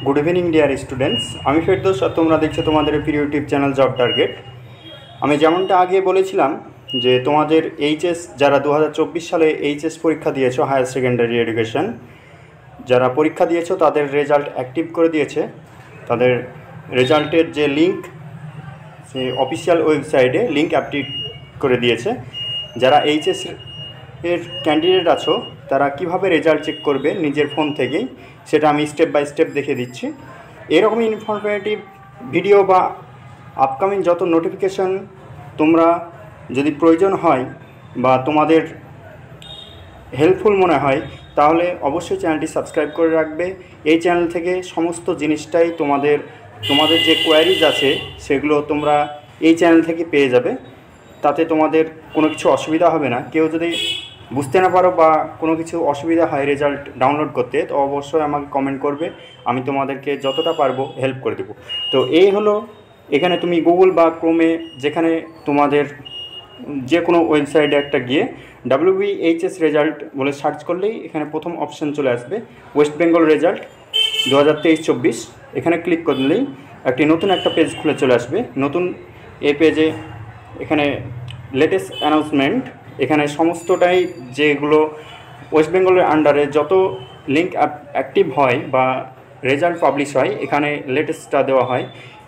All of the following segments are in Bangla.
गुड इवनिंग डियर स्टूडेंट्स আমি ফেরদৌস আর তোমরা দেখছো তোমাদের প্রিয় ইউটিউব চ্যানেল জব টার্গেট। আমি যেমনটা আগে বলেছিলাম যে তোমাদের এইচএস যারা 2024 সালে এইচএস পরীক্ষা দিয়েছো হায়ার সেকেন্ডারি এডুকেশন যারা পরীক্ষা দিয়েছো তাদের রেজাল্ট অ্যাক্টিভ করে দিয়েছে। তাদের রেজাল্টের যে লিঙ্ক সে অফিসিয়াল ওয়েবসাইটে লিঙ্ক অ্যাক্টিভ করে দিয়েছে। যারা এইচএস এর ক্যান্ডিডেট আছো তারা কিভাবে রেজাল্ট চেক করবে নিজের ফোন থেকেই সেটা আমি স্টেপ বাই স্টেপ দেখিয়ে দিচ্ছি। এরকম ইনফরমেটিভ ভিডিও বা আপকামিং যত নোটিফিকেশন তোমরা যদি প্রয়োজন হয় বা তোমাদের হেল্পফুল মনে হয় তাহলে অবশ্যই চ্যানেলটি সাবস্ক্রাইব করে রাখবে। এই চ্যানেল থেকে সমস্ত জিনিসটাই তোমাদের যে কোয়ারিজ আছে সেগুলো তোমরা এই চ্যানেল থেকে পেয়ে যাবে। তাতে তোমাদের কোনো কিছু অসুবিধা হবে না। কেউ যদি বুঝতে না পারো বা কোনো কিছু অসুবিধা হয় রেজাল্ট ডাউনলোড করতে তো অবশ্যই আমাকে কমেন্ট করবে, আমি তোমাদেরকে যতটা পারবো হেল্প করে দেবো। তো এই হলো, এখানে তুমি গুগল বা ক্রোমে যেখানে তোমাদের যে কোনো ওয়েবসাইটে একটা গিয়ে WBHS রেজাল্ট বলে সার্চ করলেই এখানে প্রথম অপশান চলে আসবে ওয়েস্ট বেঙ্গল রেজাল্ট 2023-24। এখানে ক্লিক করলেই নতুন একটা পেজ খুলে চলে আসবে। নতুন এই পেজে এখানে লেটেস্ট অ্যানাউন্সমেন্ট, এখানে সমস্তটাই যেগুলো ওয়েস্ট বেঙ্গলের আন্ডারে যত লিঙ্ক অ্যাক্টিভ হয় বা রেজাল্ট পাবলিশ হয় এখানে লেটেস্টটা দেওয়া হয়।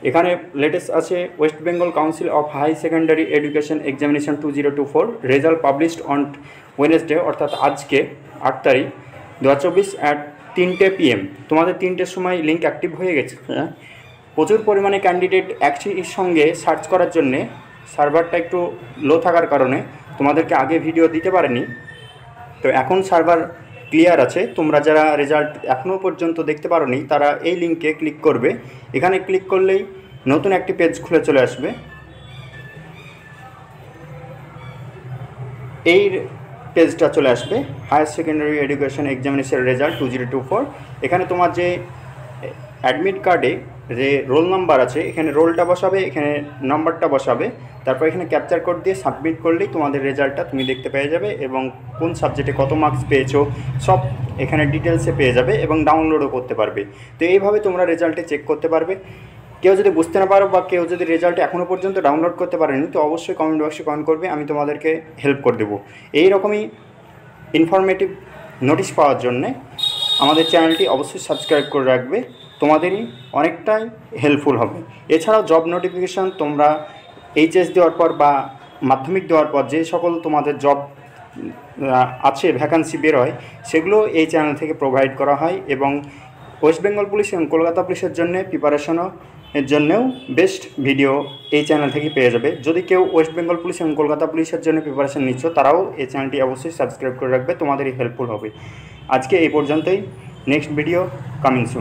এখানে লেটেস্ট আছে West Bengal Council of High Secondary education examination 2024 result published on Wednesday, অর্থাৎ আজকে 8 তারিখ 2024 at 3টে PM। তোমাদের 3টের সময় লিঙ্ক অ্যাক্টিভ হয়ে গেছে। প্রচুর পরিমাণে ক্যান্ডিডেট একই সঙ্গে সার্চ করার জন্যে সার্ভারটা একটু লো থাকার কারণে তোমাদেরকে আগে ভিডিও দিতে পারেনি। তো এখন সার্ভার ক্লিয়ার আছে। তোমরা যারা রেজাল্ট এখনও পর্যন্ত দেখতে পারোনি তারা এই লিঙ্কে ক্লিক করবে। এখানে ক্লিক করলেই নতুন একটি পেজ খুলে চলে আসবে। এই পেজটা চলে আসবে higher secondary education examination result 2024। এখানে তোমার যে অ্যাডমিট কার্ডে যে রোল নাম্বার আছে এখানে রোলটা বসাবে, এখানে নাম্বারটা বসাবে, তারপর এখানে ক্যাপচার কোড দিয়ে সাবমিট করলেই তোমাদের রেজাল্টটা তুমি দেখতে পেয়ে যাবে এবং কোন সাবজেক্টে কত মার্কস পেয়েছো সব এখানে ডিটেলসে পেয়ে যাবে এবং ডাউনলোডও করতে পারবে। তো এইভাবে তোমরা রেজাল্টে চেক করতে পারবে। কেউ যদি বুঝতে না পারো বা কেউ যদি রেজাল্ট এখনও পর্যন্ত ডাউনলোড করতে পারেনি তো অবশ্যই কমেন্ট বক্সে কমেন্ট করবে, আমি তোমাদেরকে হেল্প করে দেবো। এইরকমই ইনফরমেটিভ নোটিশ পাওয়ার জন্যে আমাদের চ্যানেলটি অবশ্যই সাবস্ক্রাইব করে রাখবে, তোমাদেরই অনেকটাই হেল্পফুল হবে। এছাড়াও জব নোটিফিকেশান তোমরা এইচএস দেওয়ার পর বা মাধ্যমিক দেওয়ার পর যে সকল তোমাদের জব আছে ভ্যাকান্সি বেরোয় সেগুলো এই চ্যানেল থেকে প্রোভাইড করা হয় এবং ওয়েস্ট বেঙ্গল পুলিশ এবং কলকাতা পুলিশের জন্য প্রিপারেশনও এর জন্যেও বেস্ট ভিডিও এই চ্যানেল থেকে পেয়ে যাবে। যদি কেউ ওয়েস্ট বেঙ্গল পুলিশ এবং কলকাতা পুলিশের জন্য প্রিপারেশন নিচ্ছ তারাও এই চ্যানেলটি অবশ্যই সাবস্ক্রাইব করে রাখবে, তোমাদেরই হেল্পফুল হবে। আজকে এই পর্যন্তই, নেক্সট ভিডিও কামিং সুন।